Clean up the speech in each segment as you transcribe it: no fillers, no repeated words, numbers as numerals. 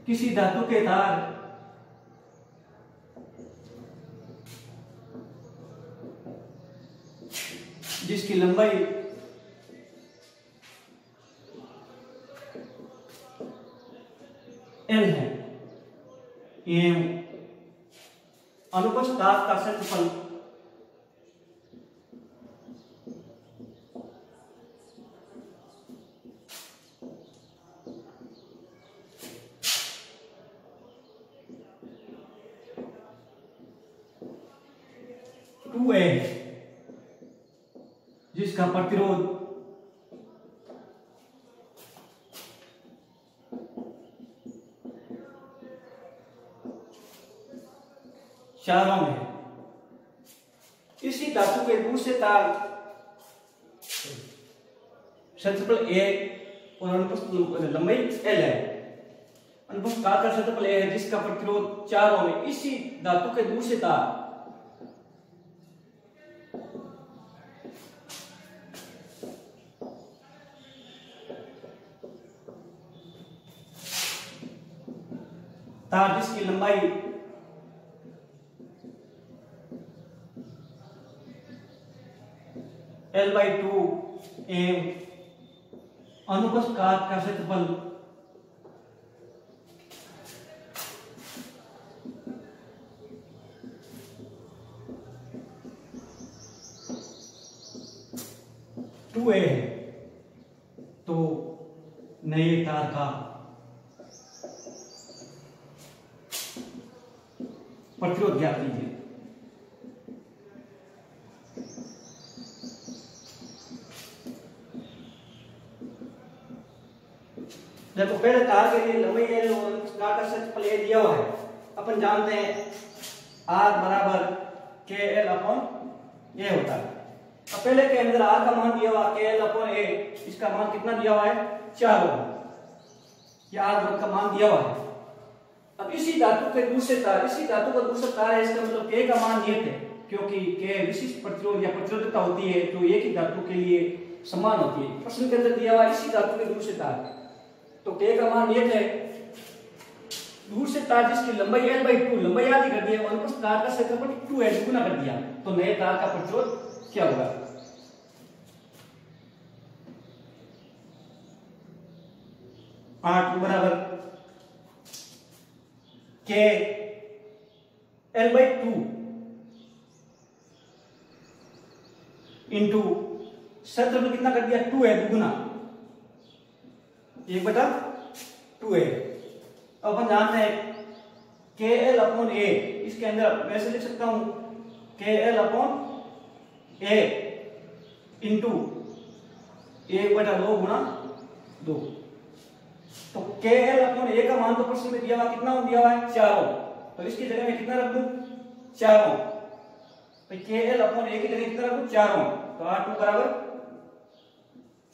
किसी धातु के तार जिसकी लंबाई L है एवं अनुप्रस्थ तार का क्षेत्रफल है जिसका प्रतिरोध चारों में। इसी धातु के दूसरे तार क्षेत्रफल A और अनुप्रस्थ लंबाई L है। अनुप्रस्थ तार का क्षेत्रफल A है जिसका प्रतिरोध चारों में। इसी धातु के दूसरे तार जिसकी लंबाई L/2 एवं अनुप्रस्थ तार का क्षेत्रफल है तो नए तार का प्रतिरोध ज्ञात कीजिए। देखो पहले तार के लिए लंबाई L और तार का क्षेत्रफल A दिया हुआ है। अपन जानते हैं R बराबर KL/A होता है। अब पहले के अंदर R का मान दिया हुआ KL/A, इसका मान कितना दिया हुआ है 4 ओम। ये R का मान दिया हुआ है। अब इसी धातु का दूसरा तार है, इसका मतलब K का मान ये थे, क्योंकि K विशिष्ट प्रतिरोध या प्रतिरोधकता होती है जो एक ही धातु के लिए समान होती है। प्रश्न के अंदर दिया हुआ इसी धातु के दूसरे तार, तो K का मान ये थे। दूसरे तार जिसकी लंबाई L/2, लंबाई आधी कर दी है, अनुप्रस्थ तार का क्षेत्रफल 2L गुना कर दिया, तो नए तार का प्रतिरोध क्या होगा? R2 बराबर K L/2 इंटू क्षेत्रफल कितना कर दिया 2 है दुगुना 1/2 है। अब अपन जानते हैं KL/A, इसके अंदर मैं ऐसे लिख सकता हूं KL/A इंटू 1/2 गुना 2। तो KL/A का मान तो प्रश्न में दिया हुआ कितना दिया हुआ है 4 ओम, तो इसकी जगह में कितना रख दूं 4 ओम। तो KL/A की जगह कितना रख दूं 4 ओम, तो R2 बराबर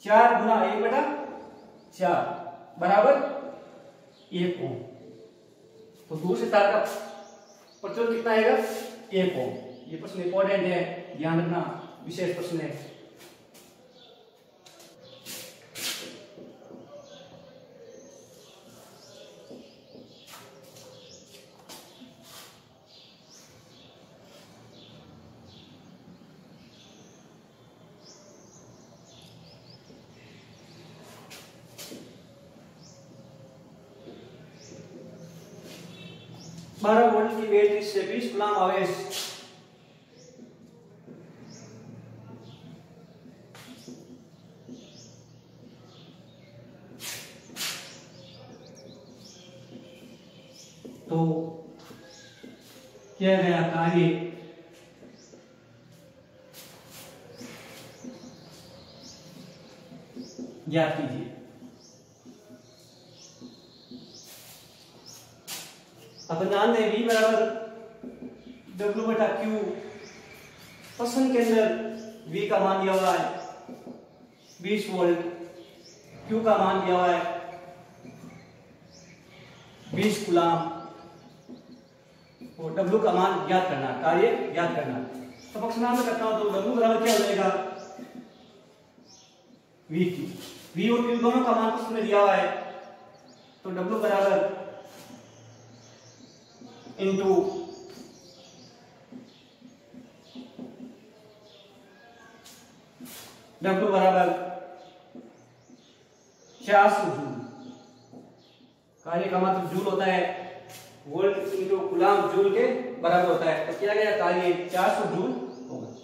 4 गुना 1/4 बराबर 1 ओम। तो दूसरे तार का प्रतिरोध कितना आएगा 1 ओम। ये प्रश्न इंपॉर्टेंट है, ध्यान रखना, विशेष प्रश्न है। बारह वोल्ट की बैटरी से 20 कूलम आवेश तो किया गया कार्य ज्ञात कीजिए। अपन जानते हैं V बराबर W/Q। प्रश्न के अंदर V का मान दिया हुआ है 20 वोल्ट, Q का मान दिया हुआ है 20 कूलम और W का मान ज्ञात करना, कार्य ज्ञात करना। तो प्रश्न में करता हूं तो W बराबर क्या हो जाएगा वी क्यू। वी और क्यू दोनों का मान प्रश्न में दिया हुआ है, तो W बराबर इंटू W बराबर 400 जूल। कार्य का मात्रक जूल होता है, वोल्ट इंटू कूलम्ब जूल के बराबर होता है, तो किया गया कार्य 400 जूल होगा।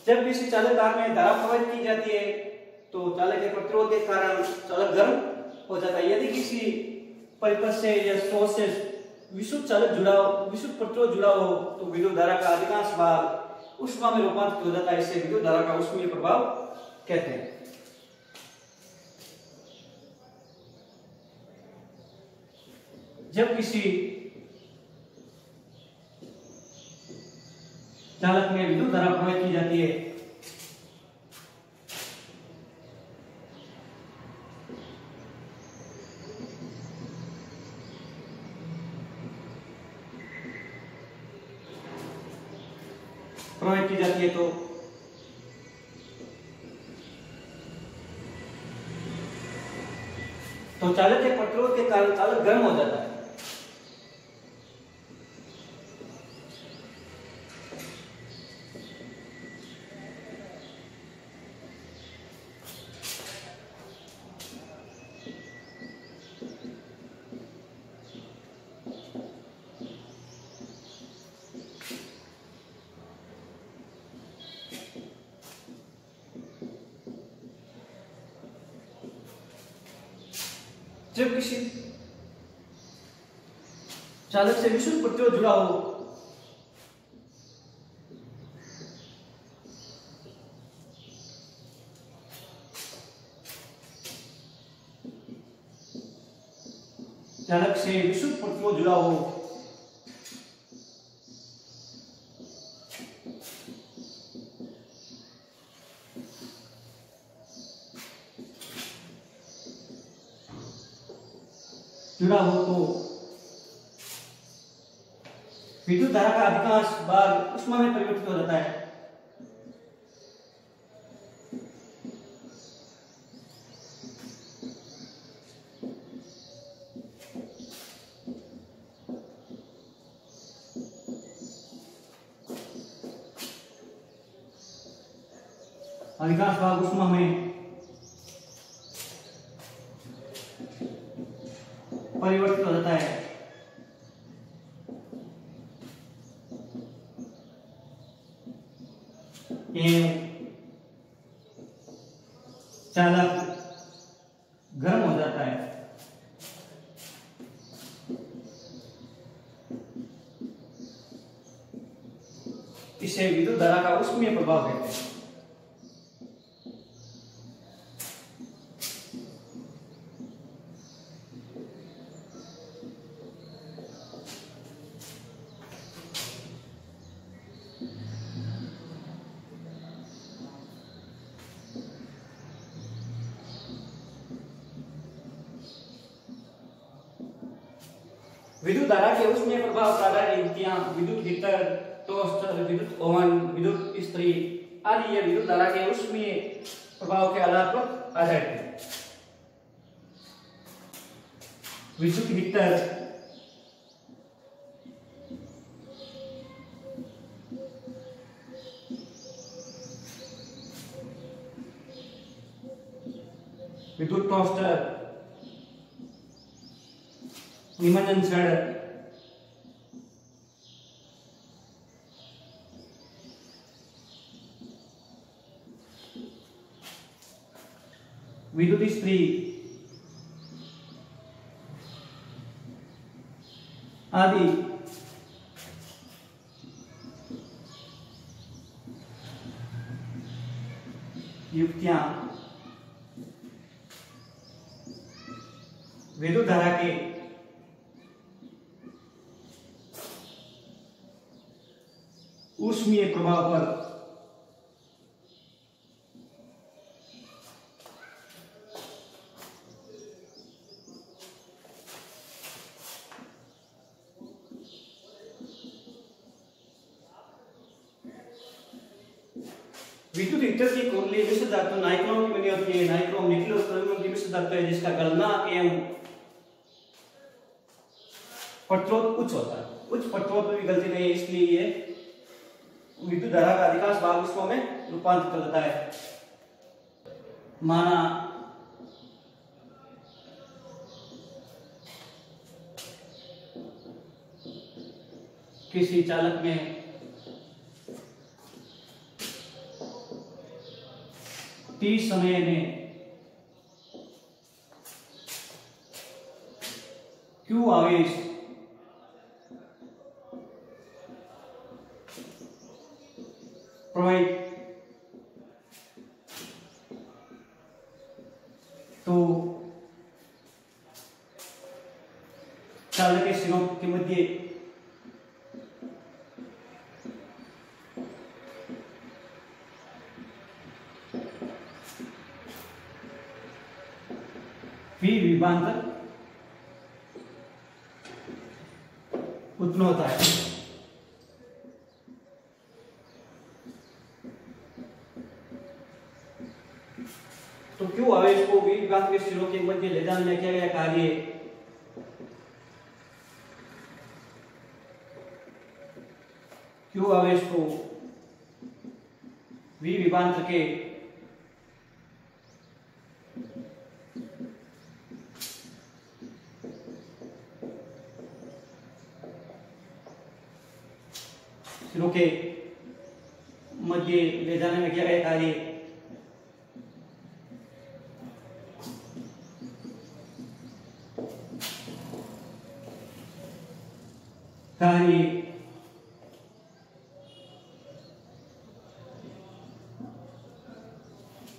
जब किसी चालक तार में धारा प्रवाहित की जाती है तो चालक के प्रतिरोध के कारण चालक गर्म हो जाता है। यदि किसी परिपथ से या स्रोत से विद्युत चालक जुड़ा हो, विद्युत प्रतिरोध जुड़ा हो, तो विद्युत धारा का अधिकांश भाग ऊष्मा में रूपांतरित हो जाता है। इसे विद्युत धारा का ऊष्मीय प्रभाव कहते हैं। जब किसी चालक में विद्युत धारा प्रवाहित की जाती है तो चालक के प्रतिरोध के कारण चालक गर्म हो जाता है। जब किसी चालक से विद्युत प्रतिरोध जुड़ा हो तो विद्युत धारा का अधिकांश भाग ऊष्मा में परिवर्तित हो जाता है। अधिकांश भाग ऊष्मा में परिवर्तित हो जाता है। चालक गर्म हो जाता है। इसे विद्युत धारा का ऊष्मीय प्रभाव कहते हैं। विद्युत धारा के ऊष्मीय प्रभाव पर आधारित युक्तियां विद्युत हीटर, टोस्टर, विद्युत ओवन, विद्युत इस्त्री आदि ये विद्युत धारा के ऊष्मीय प्रभाव के आधार पर आधारित है। विद्युत हीटर विद्युत टोस्टर, निमज्जन छड़, विद्युत इस्त्री आदि युक्तियां विद्युत धारा के ऊष्मीय प्रभाव पर विद्युत हीटर की कुंडली मिश्र धातु नाइक्रोम की बनी होती है। नाइक्रोम निकलोक्रोम की मिश्र धातु है जिसका गलनांक एवं प्रतिरोध उच्च होता है। उच्च प्रतिरोध में भी गलती नहीं है, इसलिए ये विद्युत धारा का अधिकांश भाग उसको में रूपांतरित कर देता है। माना किसी चालक में T समय में Q आवेश प्रवाहित तो चालक के सिरों के मध्य V विभवांतर उत्पन्न होता है। तो Q आवेश को V विभवांतर के सिरों के मध्य ले जाने में किया गया कार्य Q आवेश को V विभवांतर के सिरों के मध्य ले जाने में किया गया कार्य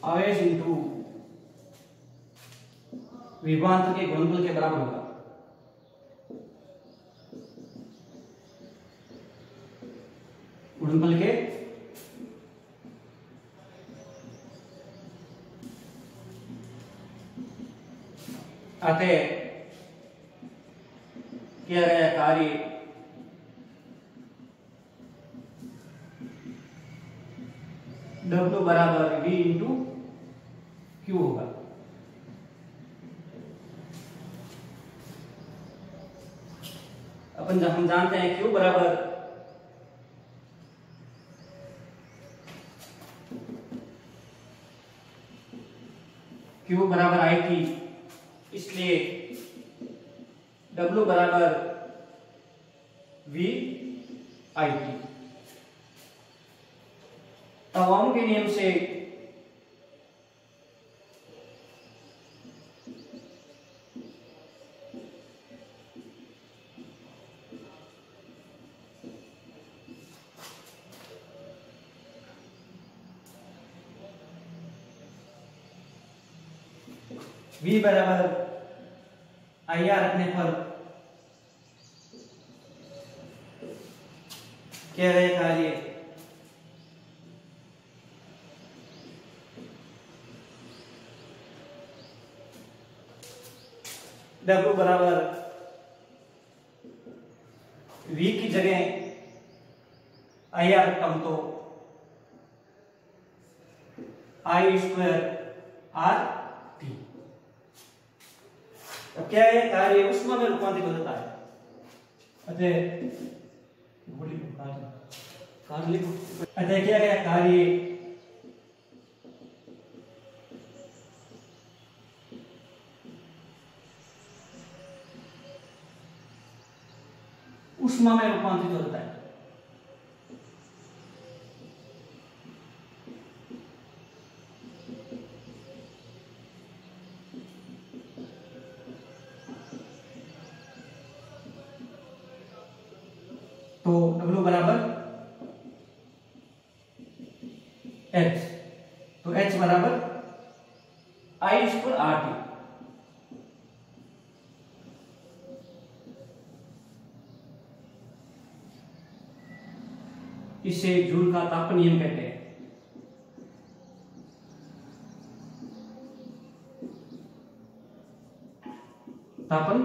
आवेश इंटू विभवांतर के गुणनफल के बराबर होगा। गुणनफल के अतः किया गया कार्य W बराबर V इंटू Q होगा। अपन हम जानते हैं Q बराबर IT, इसलिए W बराबर V IT। अब ओम के नियम से V बराबर IR रखने पर क्या रहेगा कार्य W बराबर V की जगह IR रखता हूं तो I² RT। अब क्या है कार्य ऊष्मा में रूपांतरित हो जाता है। अतः क्या गया कार्य ऊष्मा में रूपांतरित हो जाता है। तो W बराबर H, तो H बराबर I² RT। इसे जूल का तापन नियम कहते हैं। तापन